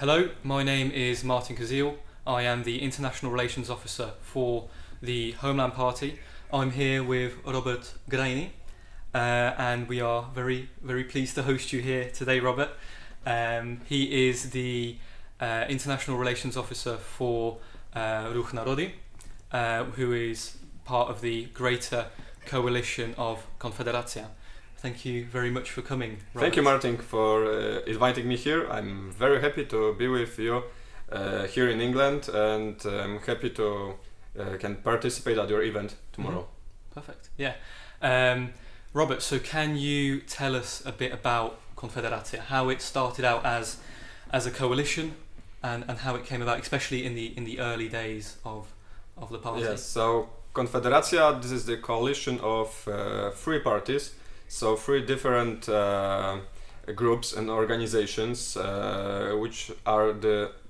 Hello, my name is Martin Kuziel. I am the International Relations Officer for the Homeland Party. I'm here with Robert Grajny, and we are very, very pleased to host you here today, Robert. He is the International Relations Officer for Ruch Narodowy, who is part of the greater coalition of Konfederacja. Thank you very much for coming, Robert. Thank you, Martin, for inviting me here. I'm very happy to be with you here in England, and I'm happy to can participate at your event tomorrow. Perfect. Yeah. Robert, so can you tell us a bit about Konfederacja, how it started out as a coalition, and how it came about, especially in the early days of the party? Yes. So Konfederacja, this is the coalition of three parties. So three different groups and organizations, which are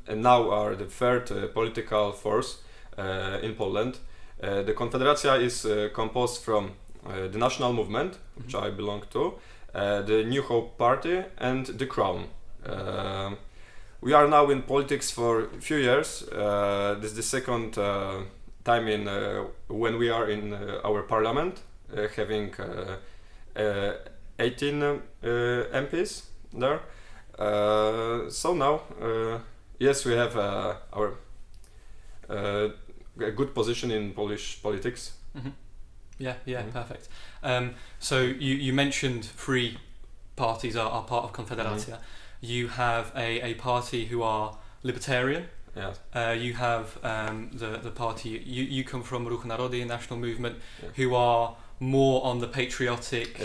now are the third political force in Poland. The Konfederacja is composed from the National Movement, which I belong to, the New Hope Party, and the Crown. We are now in politics for a few years. This is the second time in when we are in our parliament, having 18 MPs there. So now, yes, we have our a good position in Polish politics. Mm-hmm. Yeah, perfect. So you mentioned three parties are part of Konfederacja. You have a party who are libertarian. Yes. You have the party you come from, Ruch Narodowy, National Movement, who are more on the patriotic,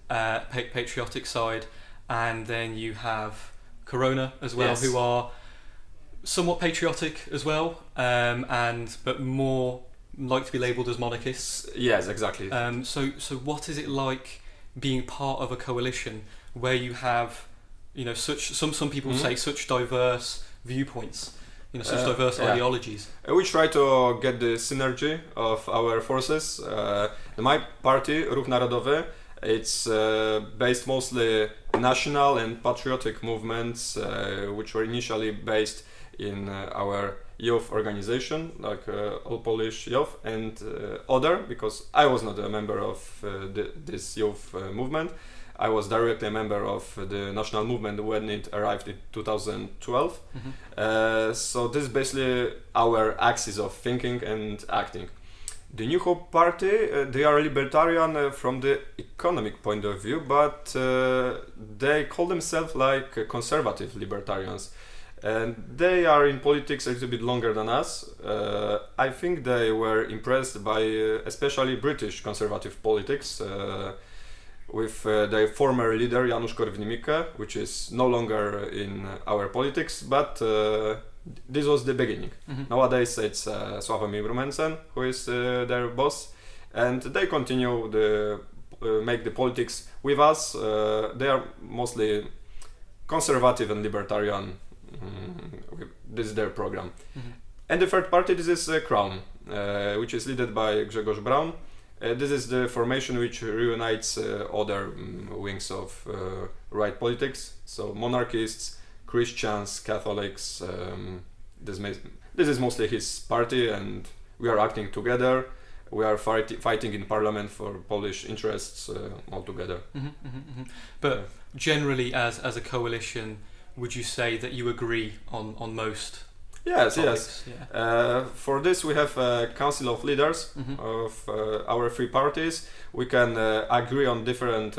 patriotic side, and then you have Corona as well, who are somewhat patriotic as well, but more like to be labelled as monarchists. Yes, exactly. So what is it like being part of a coalition where you have, such some people say such diverse viewpoints, such diverse ideologies? We try to get the synergy of our forces. My party, Ruch Narodowy, it's based mostly national and patriotic movements, which were initially based in our youth organization, like All Polish Youth, and other, because I was not a member of this youth movement. I was directly a member of the national movement when it arrived in 2012. So this is basically our axis of thinking and acting. The New Hope Party, they are libertarian from the economic point of view, but they call themselves like conservative libertarians. And they are in politics a little bit longer than us. I think they were impressed by especially British conservative politics, with their former leader Janusz Korwin-Mikke, which is no longer in our politics, but this was the beginning. Nowadays it's Sławomir Brumensen who is their boss, and they continue make the politics with us. They are mostly conservative and libertarian. This is their program. And the third party, this is Crown, which is led by Grzegorz Braun. This is the formation which reunites other wings of right politics, so monarchists, Christians, Catholics. This is mostly his party, and we are acting together. We are fighting in parliament for Polish interests all together. But generally, as a coalition, would you say that you agree on most? Yes, topics? yes. For this, we have a council of leaders of our three parties. We can agree on different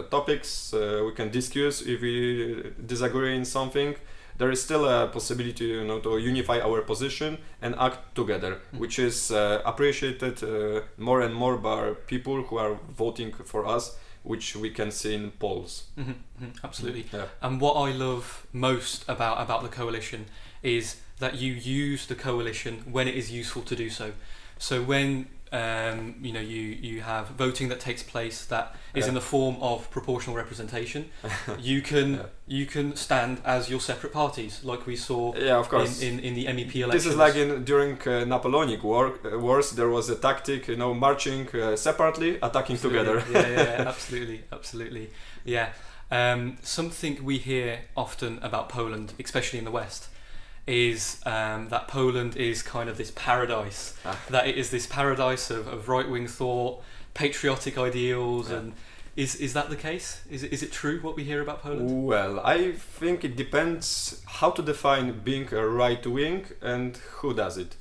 topics. We can discuss if we disagree in something. There is still a possibility, to unify our position and act together, which is appreciated more and more by people who are voting for us, which we can see in polls. Absolutely. Yeah. And what I love most about the coalition is that you use the coalition when it is useful to do so. So when you have voting that takes place that is in the form of proportional representation, you can stand as your separate parties, like we saw of course. in the MEP elections. This is like during Napoleonic wars. There was a tactic, marching separately, attacking together. Yeah, absolutely. Yeah. Something we hear often about Poland, especially in the West, is that Poland is kind of this paradise. That it is this paradise of right-wing thought, patriotic ideals, and is that the case? Is it true what we hear about Poland? Well, I think it depends how to define being a right-wing and who does it.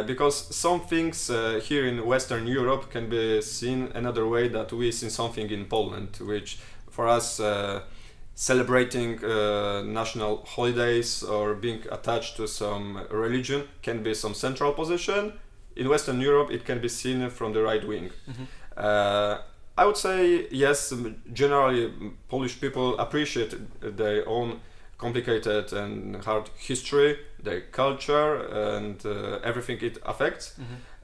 Because some things here in Western Europe can be seen another way that we see something in Poland, which for us celebrating national holidays or being attached to some religion can be some central position. In Western Europe it can be seen from the right wing. I would say yes, generally Polish people appreciate their own complicated and hard history, their culture, and everything it affects.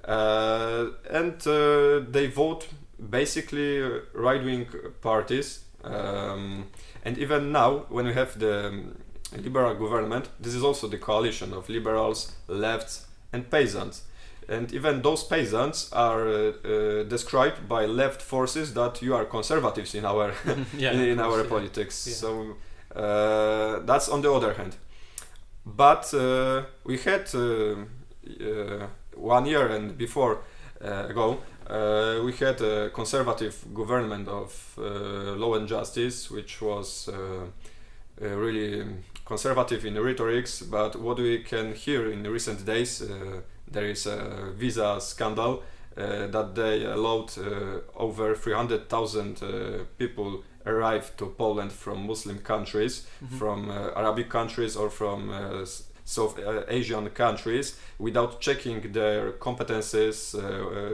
And they vote basically right-wing parties. And even now, when we have the liberal government, this is also the coalition of liberals, lefts, and peasants. And even those peasants are described by left forces that you are conservatives in our in our politics. Yeah. So that's on the other hand. But we had 1 year and before ago we had a conservative government of Law and Justice, which was really conservative in rhetorics. But what we can hear in recent days, there is a visa scandal that they allowed over 300,000 people arrive to Poland from Muslim countries, from Arabic countries or from South Asian countries without checking their competences,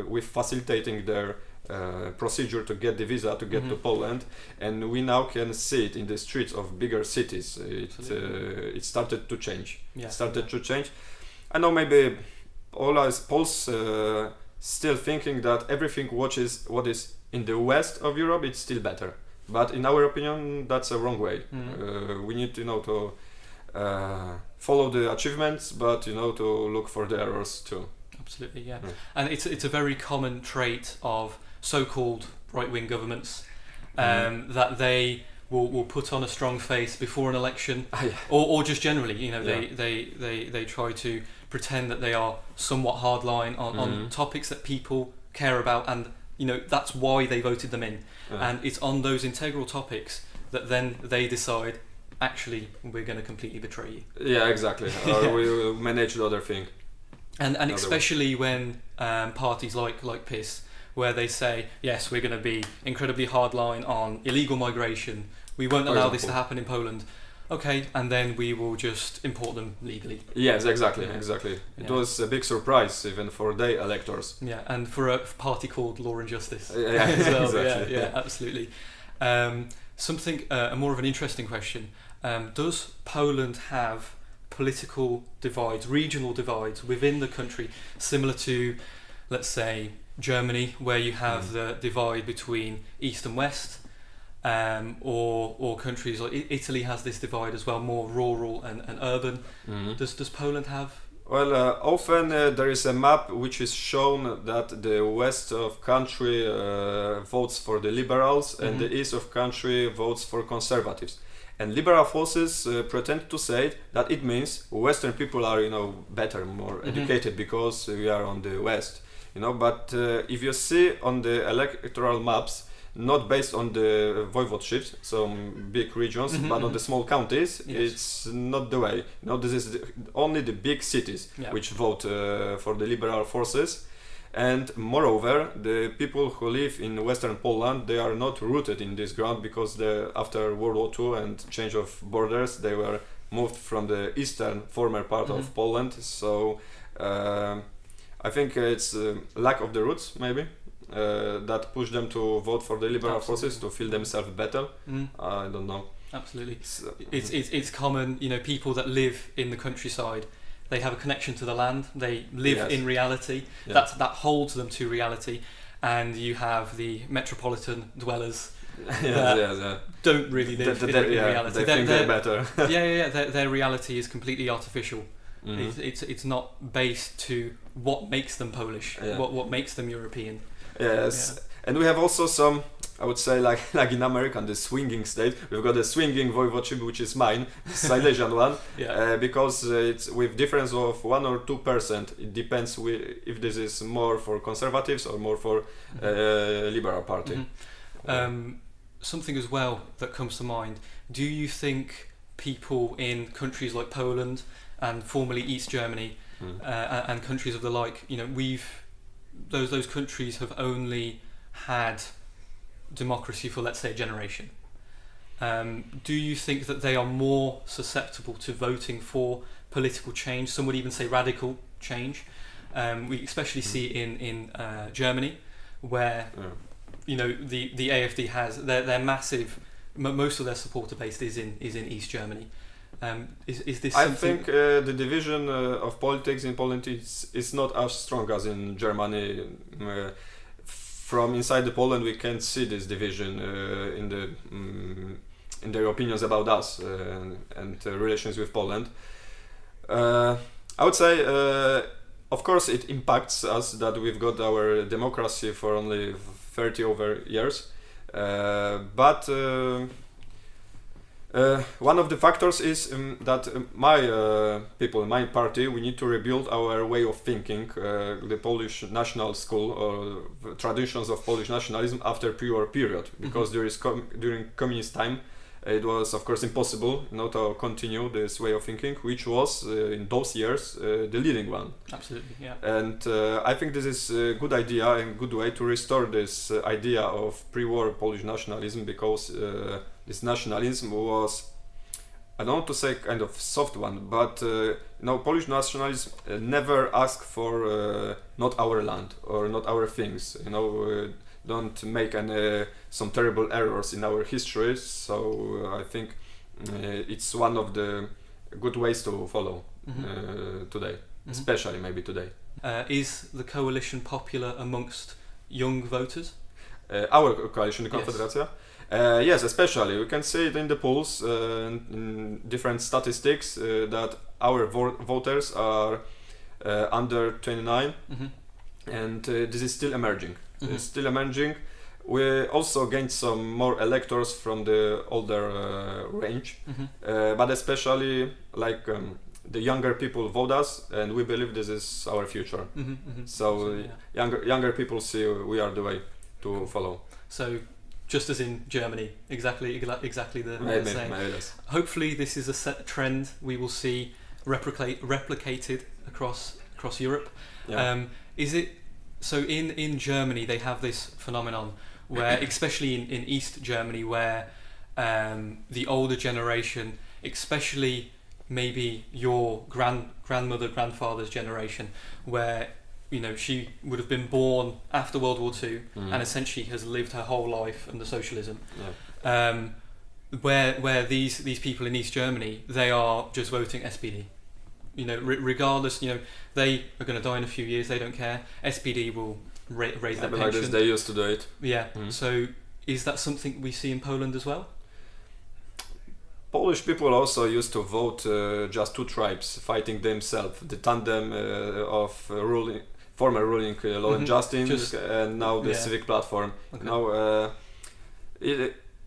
with facilitating their procedure to get the visa to get to Poland. And we now can see it in the streets of bigger cities. It started to change. Yeah. To change. I know maybe all us Poles still thinking that everything what is in the west of Europe it's still better. But in our opinion, that's a wrong way. We need to follow the achievements, but to look for the errors too. Absolutely, yeah. And it's a very common trait of so-called right-wing governments that they will put on a strong face before an election, or just generally, they try to pretend that they are somewhat hardline on topics that people care about, and that's why they voted them in. And it's on those integral topics that then they decide, actually, we're going to completely betray you. Yeah, exactly. Or we will manage the other thing. And especially when parties like PiS, where they say, yes, we're going to be incredibly hardline on illegal migration. We won't allow this to happen in Poland. Okay, and then we will just import them legally. Yes, exactly. It was a big surprise even for their electors. Yeah, and for a party called Law and Justice. Yeah, exactly. Yeah, absolutely. Something more of an interesting question. Does Poland have political divides, regional divides within the country, similar to, let's say, Germany, where you have the divide between East and West? Or countries like Italy has this divide as well, more rural and urban. Does Poland have? Well, often there is a map which is shown that the west of country votes for the liberals and the east of country votes for conservatives. And liberal forces pretend to say that it means Western people are, better, more educated because we are on the west. But if you see on the electoral maps, not based on the voivodeships, some big regions, but on the small counties, it's not the way. This is only the big cities which vote for the liberal forces. And moreover, the people who live in Western Poland, they are not rooted in this ground because after World War II and change of borders, they were moved from the eastern former part of Poland. So I think it's lack of the roots, maybe. That push them to vote for the liberal forces to feel themselves better. I don't know. Absolutely. So, it's common, people that live in the countryside, they have a connection to the land. They live in reality. That holds them to reality. And you have the metropolitan dwellers don't really live in reality. They think they're better. Their reality is completely artificial. It's not based to what makes them Polish, what makes them European. Yes, And we have also some, I would say, like in American, the swinging state. We've got a swinging voivodeship, which is mine, Silesian one, because it's with difference of 1 or 2%. It depends if this is more for conservatives or more for liberal party. Something as well that comes to mind. Do you think people in countries like Poland and formerly East Germany and countries of the like, those countries have only had democracy for, let's say, a generation. Do you think that they are more susceptible to voting for political change? Some would even say radical change. We especially see in Germany, where the AfD has their massive, most of their supporter base is in East Germany. Is this something? I think the division of politics in Poland is not as strong as in Germany. From inside the Poland, we can see this division in their opinions about us and relations with Poland. I would say, of course, it impacts us that we've got our democracy for only 30 over years, but one of the factors is that my people, my party, we need to rebuild our way of thinking, the Polish national school or traditions of Polish nationalism after pre-war period, because during communist time it was of course impossible to continue this way of thinking, which was in those years the leading one. Absolutely, yeah. And I think this is a good idea and good way to restore this idea of pre-war Polish nationalism, because this nationalism was, I don't want to say kind of soft one, but Polish nationalism never asked for not our land or not our things. Don't make some terrible errors in our history. So I think it's one of the good ways to follow today, especially maybe today. Is the coalition popular amongst young voters? Our coalition, the Konfederacja? Yes. Yes, especially. We can see it in the polls, in different statistics, that our voters are under 29, and this is still emerging. It's still emerging. We also gained some more electors from the older range, but especially the younger people vote us, and we believe this is our future. So younger people see we are the way to follow. So just as in Germany, exactly the same. Yes. Hopefully this is a set trend we will see replicated across Europe. Yeah. Is it so in Germany they have this phenomenon where, especially in East Germany, where the older generation, especially maybe your grandfather's generation, where she would have been born after World War II and essentially has lived her whole life under socialism. Yeah. Where these people in East Germany, they are just voting SPD. Regardless, they are going to die in a few years. They don't care. SPD will raise their pension. Like this, they used to do it. Yeah. So is that something we see in Poland as well? Polish people also used to vote just two tribes fighting themselves. The tandem of former ruling Law and Justice, and now the Civic Platform. Okay. Now,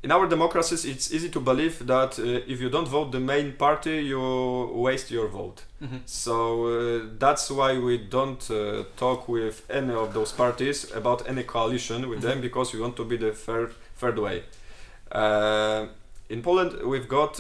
in our democracies, it's easy to believe that if you don't vote the main party, you waste your vote. So that's why we don't talk with any of those parties about any coalition with them, because we want to be the third way. In Poland, we've got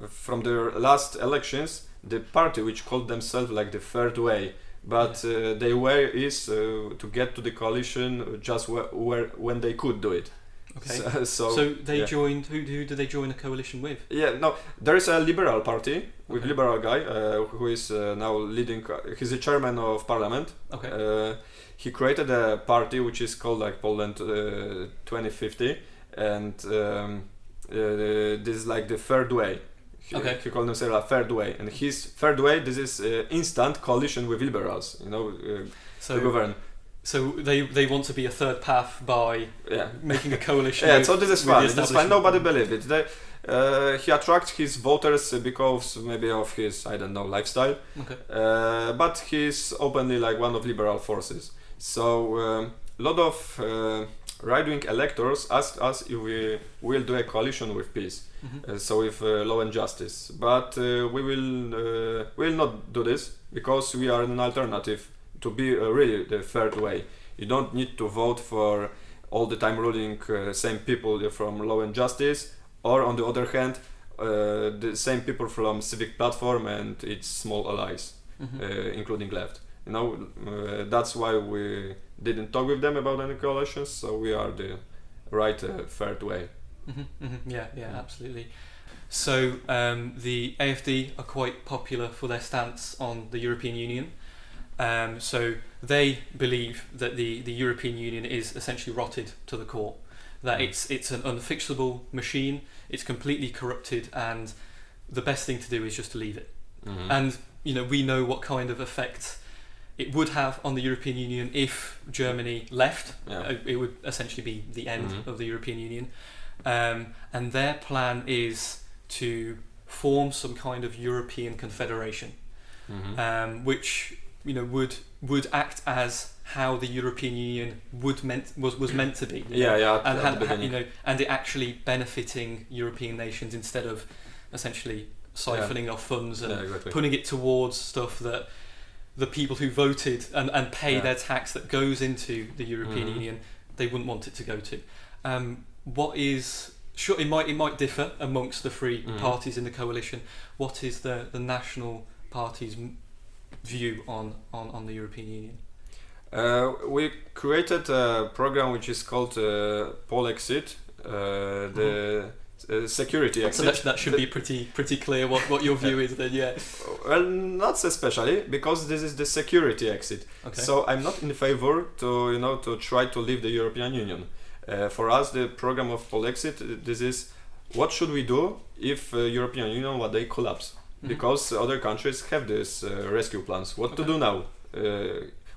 from the last elections the party which called themselves like the third way, but their way is to get to the coalition just when they could do it. Okay. So they joined. Who did they join a coalition with? Yeah, no, there is a liberal party with liberal guy who is now leading. He's the chairman of parliament. Okay. He created a party which is called like Poland 2050, and this is like the third way. He called himself a third way, and his third way, this is instant coalition with liberals, to govern. So they want to be a third path by making a coalition. So this is fun. This is fun. Nobody believes it. He attracts his voters because maybe of his lifestyle. Okay. But he's openly like one of liberal forces. So lot of right-wing electors asked us if we will do a coalition with peace, so with law and justice. But we will not do this because we are an alternative to be really the third way. You don't need to vote for all the time ruling same people from law and justice, or on the other hand, the same people from civic platform and its small allies, including left. You know, that's why we didn't talk with them about any coalitions. So we are the right third way. Yeah, absolutely. So the AfD are quite popular for their stance on the European Union. So they believe that the European Union is essentially rotted to the core, that it's an unfixable machine, it's completely corrupted, and the best thing to do is just to leave it. And you know, we know what kind of effect it would have on the European Union if Germany left. It would essentially be the end of the European Union. And their plan is to form some kind of European Confederation, which, you know, would act as how the European Union was meant to be. And it actually benefiting European nations instead of essentially siphoning off funds and putting it towards stuff that the people who voted and pay their tax that goes into the European Union, they wouldn't want it to go to. It might differ amongst the three parties in the coalition. What is the National Party's view on the European Union? We created a program which is called Polexit, the security exit. So that should be pretty clear what your view is then, yeah. Well, not especially, because this is the security exit. Okay. So I'm not in favor to try to leave the European Union. For us, the program of Polexit, this is what should we do if European Union one day collapse, because other countries have this rescue plans. What to do now?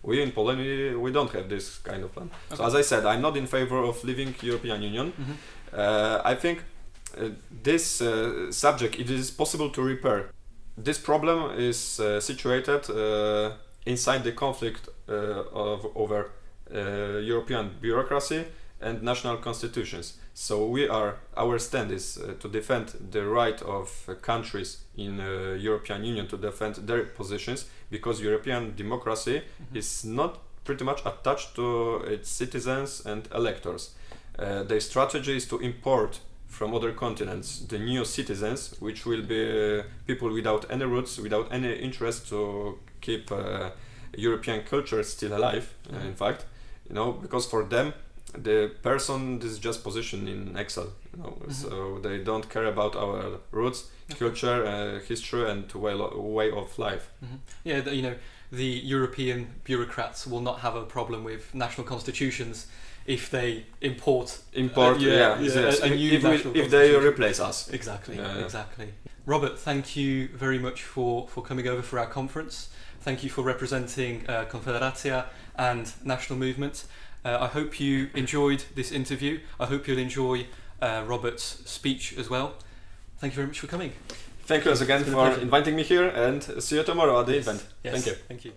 We in Poland we don't have this kind of plan. So as I said, I'm not in favor of leaving European Union. I think this subject, it is possible to repair. This problem is situated inside the conflict over European bureaucracy and national constitutions. So our stand is to defend the right of countries in European Union to defend their positions, because European democracy is not pretty much attached to its citizens and electors. Their strategy is to import from other continents the new citizens, which will be people without any roots, without any interest to keep European culture still alive. In fact, because for them the person is just positioned in exile, so they don't care about our roots, culture, history, and way of life. Yeah, the European bureaucrats will not have a problem with national constitutions if they import a new national if they replace us. Exactly. Robert, thank you very much for coming over for our conference. Thank you for representing Konfederacja and National Movement. I hope you enjoyed this interview. I hope you'll enjoy Robert's speech as well. Thank you very much for coming. Thank you again for inviting me here, and see you tomorrow at the event. Yes. Thank you. Thank you.